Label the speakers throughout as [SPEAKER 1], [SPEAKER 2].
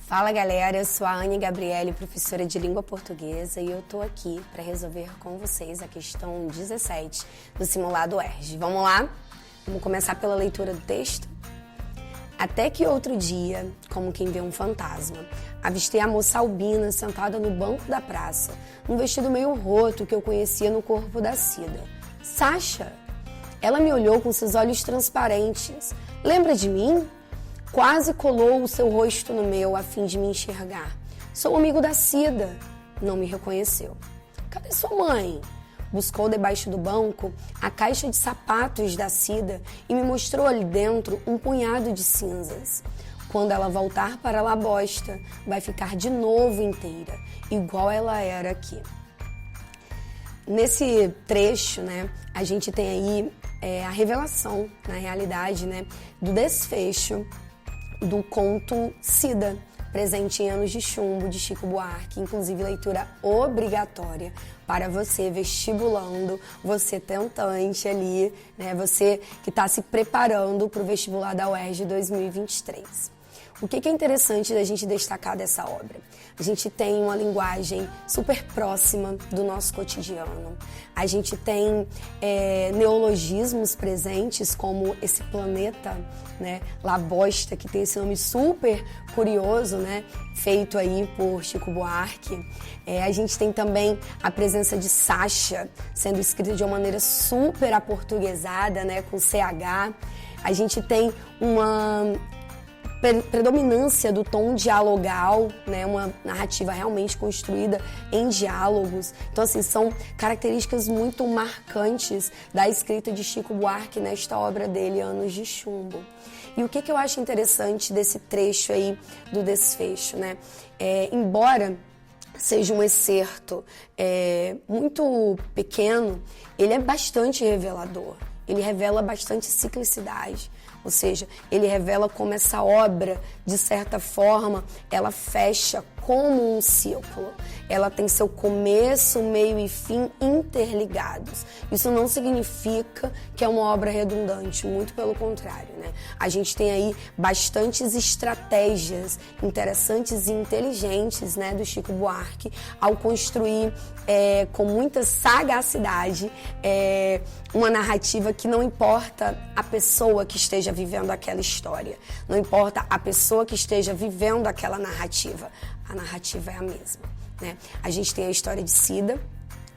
[SPEAKER 1] Fala galera, eu sou a Anne Gabriele, professora de língua portuguesa, e eu tô aqui para resolver com vocês a questão 17 do simulado UERJ. Vamos lá? Vamos começar pela leitura do texto? Até que outro dia, como quem vê um fantasma, avistei a moça albina sentada no banco da praça, num vestido meio roto que eu conhecia no corpo da Cida. Sasha! Ela me olhou com seus olhos transparentes. Lembra de mim? Quase colou o seu rosto no meu a fim de me enxergar. Sou amigo da Cida. Não me reconheceu. Cadê sua mãe? Buscou debaixo do banco a caixa de sapatos da Cida e me mostrou ali dentro um punhado de cinzas. Quando ela voltar para a labosta, vai ficar de novo inteira, igual ela era aqui. Nesse trecho, a gente tem aí a revelação, na realidade, do desfecho do conto Cida, presente em Anos de Chumbo, de Chico Buarque, inclusive leitura obrigatória para você vestibulando, você tentante ali, você que está se preparando para o vestibular da UERJ 2023. O que é interessante da gente destacar dessa obra? A gente tem uma linguagem super próxima do nosso cotidiano. A gente tem neologismos presentes, como esse planeta, Labosta, que tem esse nome super curioso, feito aí por Chico Buarque. A gente tem também a presença de Sasha, sendo escrita de uma maneira super aportuguesada, com CH. A gente tem uma predominância do tom dialogal, uma narrativa realmente construída em diálogos. Então, assim, são características muito marcantes da escrita de Chico Buarque nesta obra dele, Anos de Chumbo. E o que eu acho interessante desse trecho aí do desfecho, embora seja um excerto muito pequeno, ele é bastante revelador. Ele revela bastante ciclicidade, ou seja, ele revela como essa obra, de certa forma, ela fecha como um círculo. Ela tem seu começo, meio e fim interligados. Isso não significa que é uma obra redundante, muito pelo contrário, A gente tem aí bastantes estratégias interessantes e inteligentes, do Chico Buarque, ao construir com muita sagacidade uma narrativa que não importa a pessoa que esteja vivendo aquela história, não importa a pessoa que esteja vivendo aquela narrativa, a narrativa é a mesma. A gente tem a história de Cida,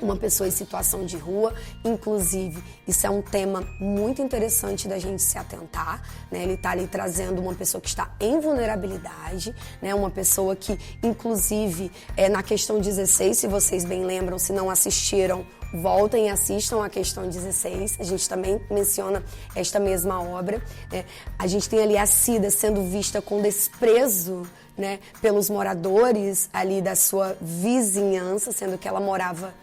[SPEAKER 1] uma pessoa em situação de rua, inclusive isso é um tema muito interessante da gente se atentar, Ele está ali trazendo uma pessoa que está em vulnerabilidade, uma pessoa que, inclusive, na questão 16, se vocês bem lembram, se não assistiram, voltem e assistam a questão 16, a gente também menciona esta mesma obra, A gente tem ali a Cida sendo vista com desprezo, pelos moradores ali da sua vizinhança, sendo que ela morava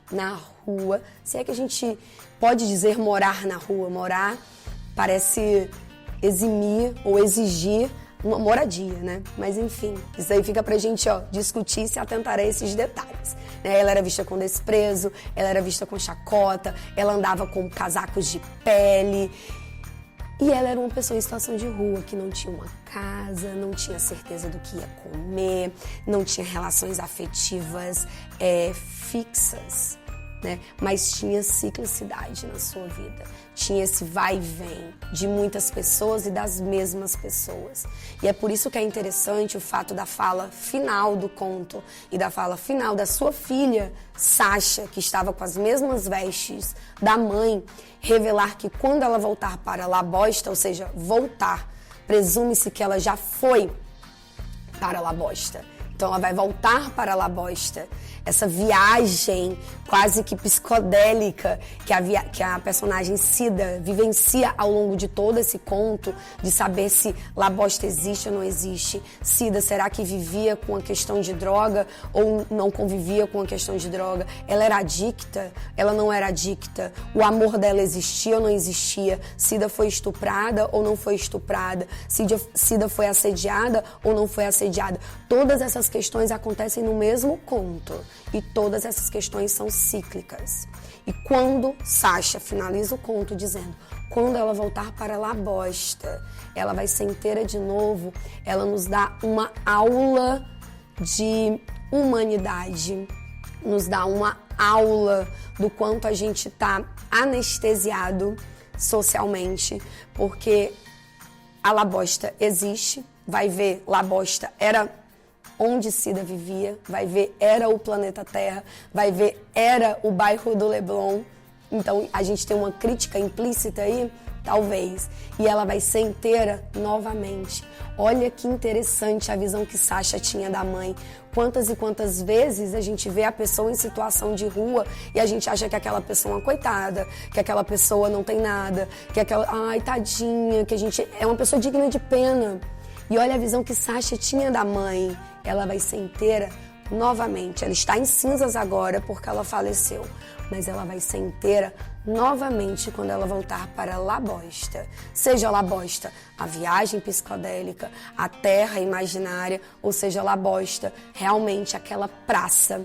[SPEAKER 1] na rua. Se é que a gente pode dizer morar na rua, morar parece eximir ou exigir uma moradia, Mas enfim, isso aí fica pra gente discutir e se atentar a esses detalhes. Ela era vista com desprezo, ela era vista com chacota, ela andava com casacos de pele. E ela era uma pessoa em situação de rua, que não tinha uma casa, não tinha certeza do que ia comer, não tinha relações afetivas fixas, Mas tinha ciclicidade na sua vida. Tinha esse vai e vem de muitas pessoas e das mesmas pessoas. E é por isso que é interessante o fato da fala final do conto e da fala final da sua filha, Sasha, que estava com as mesmas vestes da mãe, revelar que quando ela voltar para Labosta, ou seja, voltar, presume-se que ela já foi para Labosta. Então ela vai voltar para Labosta. Essa viagem quase que psicodélica que a personagem Cida vivencia ao longo de todo esse conto, de saber se Labosta existe ou não existe. Cida, será que vivia com a questão de droga ou não convivia com a questão de droga? Ela era adicta? Ela não era adicta? O amor dela existia ou não existia? Cida foi estuprada ou não foi estuprada? Cida foi assediada ou não foi assediada? Todas essas questões acontecem no mesmo conto. E todas essas questões são cíclicas. E quando Sasha finaliza o conto dizendo Quando ela voltar para Labosta, ela vai ser inteira de novo. Ela nos dá uma aula de humanidade, nos dá uma aula do quanto a gente está anestesiado socialmente, porque a Labosta existe, vai ver, Labosta era onde Cida vivia, vai ver, era o planeta Terra, vai ver, era o bairro do Leblon. Então a gente tem uma crítica implícita aí, talvez, e ela vai ser inteira novamente. Olha que interessante a visão que Sasha tinha da mãe. Quantas e quantas vezes a gente vê a pessoa em situação de rua e a gente acha que aquela pessoa é uma coitada, que aquela pessoa não tem nada, que aquela, ai, tadinha, que a gente é uma pessoa digna de pena. E olha a visão que Sasha tinha da mãe. Ela vai ser inteira novamente. Ela está em cinzas agora porque ela faleceu, mas ela vai ser inteira novamente quando ela voltar para Labosta. Seja Labosta a viagem psicodélica, a terra imaginária, ou seja Labosta realmente aquela praça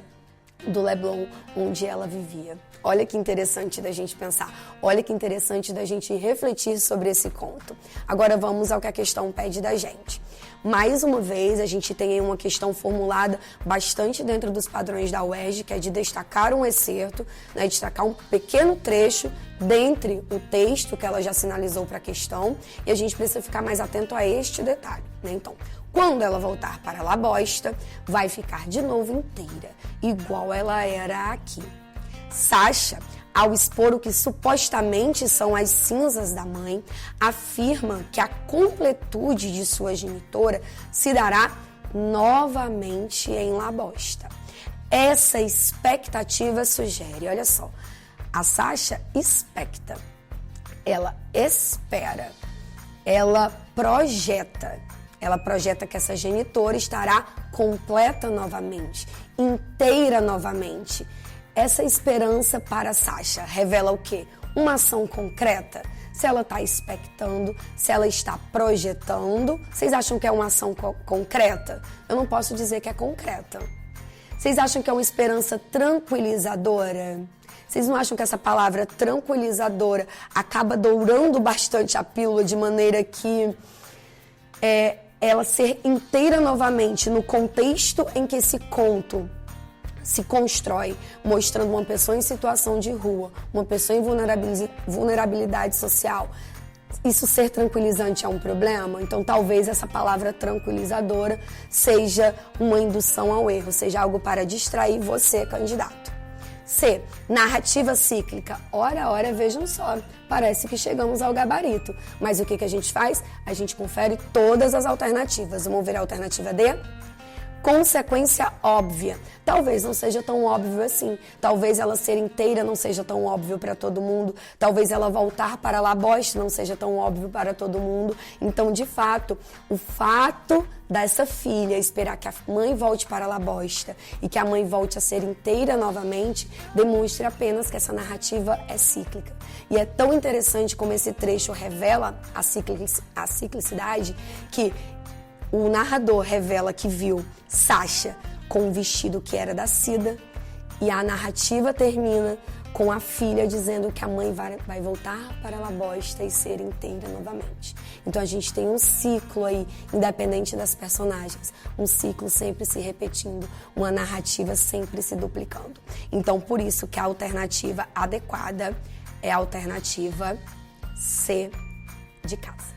[SPEAKER 1] do Leblon onde ela vivia. Olha que interessante da gente pensar, olha que interessante da gente refletir sobre esse conto. Agora vamos ao que a questão pede da gente. Mais uma vez, a gente tem uma questão formulada bastante dentro dos padrões da UERJ, que é de destacar um excerto, né, destacar um pequeno trecho dentre o texto que ela já sinalizou para a questão, e a gente precisa ficar mais atento a este detalhe, né? Então, quando ela voltar para Labosta, vai ficar de novo inteira, igual ela era aqui. Sasha, ao expor o que supostamente são as cinzas da mãe, afirma que a completude de sua genitora se dará novamente em Labosta. Essa expectativa sugere, olha só, a Sasha expecta, ela espera, ela projeta que essa genitora estará completa novamente, inteira novamente. Essa esperança para Sasha revela o quê? Uma ação concreta? Se ela está expectando, se ela está projetando, vocês acham que é uma ação concreta? Eu não posso dizer que é concreta. Vocês acham que é uma esperança tranquilizadora? Vocês não acham que essa palavra tranquilizadora acaba dourando bastante a pílula de maneira que ela ser inteira novamente no contexto em que esse conto se constrói, mostrando uma pessoa em situação de rua, uma pessoa em vulnerabilidade social. Isso ser tranquilizante é um problema? Então talvez essa palavra tranquilizadora seja uma indução ao erro, seja algo para distrair você, candidato. C. Narrativa cíclica. Ora, vejam só, parece que chegamos ao gabarito. Mas o que a gente faz? A gente confere todas as alternativas. Vamos ver a alternativa D? Consequência óbvia. Talvez não seja tão óbvio assim. Talvez ela ser inteira não seja tão óbvio para todo mundo. Talvez ela voltar para Labosta não seja tão óbvio para todo mundo. Então, de fato, o fato dessa filha esperar que a mãe volte para Labosta e que a mãe volte a ser inteira novamente demonstra apenas que essa narrativa é cíclica. E é tão interessante como esse trecho revela a ciclicidade que o narrador revela que viu Sasha com um vestido que era da Cida e a narrativa termina com a filha dizendo que a mãe vai voltar para Labosta e ser inteira novamente. Então a gente tem um ciclo aí, independente das personagens, um ciclo sempre se repetindo, uma narrativa sempre se duplicando. Então por isso que a alternativa adequada é a alternativa C de casa.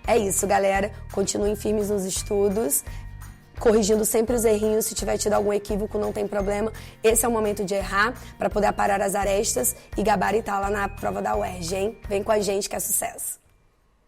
[SPEAKER 1] É isso, galera. Continuem firmes nos estudos, corrigindo sempre os errinhos. Se tiver tido algum equívoco, não tem problema. Esse é o momento de errar para poder aparar as arestas e gabaritar lá na prova da UERJ, hein? Vem com a gente que é sucesso.